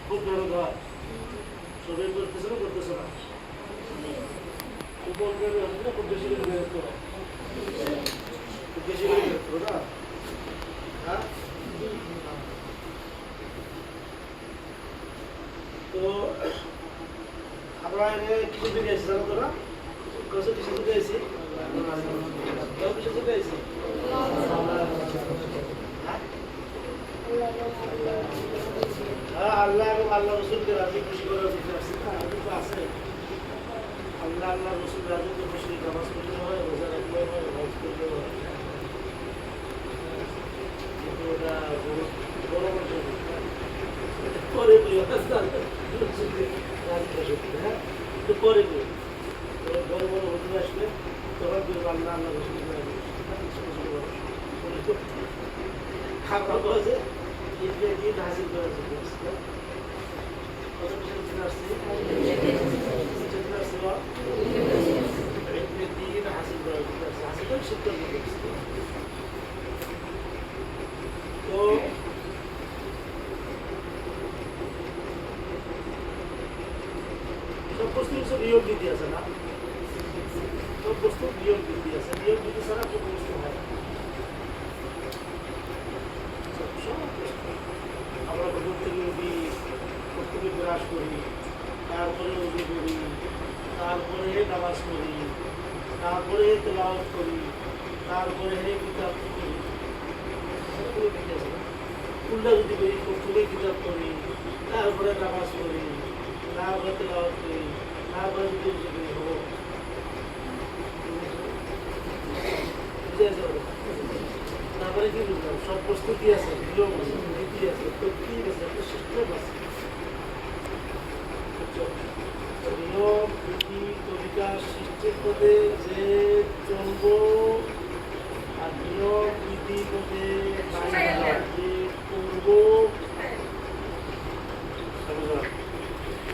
খুব দরদ হয়, শরীর করতেছে না করতেছে না, উপর খুব বেশি করে বিরক্ত হয়, খুব বেশি করে বিরক্ত না। হ্যাঁ, তো আমরা কিছু দিকে এসেছি জানো তোরা, কিছু দিকে এসেছি, কিছু দিকে এসেছি। আল্লাহ এবং আল্লাহ রসুলকে রাজি খুশি করে দিতে আসছে না, কিন্তু আছে আল্লাহ আল্লাহ রসুল রাজিকে খুশি নামাজ পড়তে হয়, রোজা রাখতে হয়, হজ করতে হয়, কিন্তু ওটা বড় মানুষ পরে বলি হ্যাঁ, কিন্তু পরে বলি বড় বড় হুজুর আসবে তখন বলবো আল্লাহ আল্লাহ রসুলকে রাজি খাবার বলছে ঈদ হাসিল করে কত কিছু আসছে হাসিল করা হাসিল করে শিক্ষা তো সব বস্তু নিয়ম নীতি আছে না, সব বস্তু নিয়ম নীতি আছে, নিয়ম নীতি ছাড়া কোনো বস্তু হয় না। আমরা ঘুম থেকে উঠি, প্রথমে ব্রাশ করি, তারপরে উঠে করি, তারপরে নামাজ করি, তারপরে তেলাওয়াত করি, তারপরে কিতাব করি, উল্টা যদি করি প্রথমে কিতাব করি, তারপরে নামাজ করি, তারপরে তেলাওয়াত করি, তারপরে যদি হবো তারপরে কি বুঝলাম সব প্রস্তুতি আছে, নিয়ম আছে, নীতি আছে, তরতিব আছে, একটা সিস্টেম আছে। নিয়ম নীতি তরিকা সিস্টেম পথে যে চলবো আর নিয়ম নীতি পথে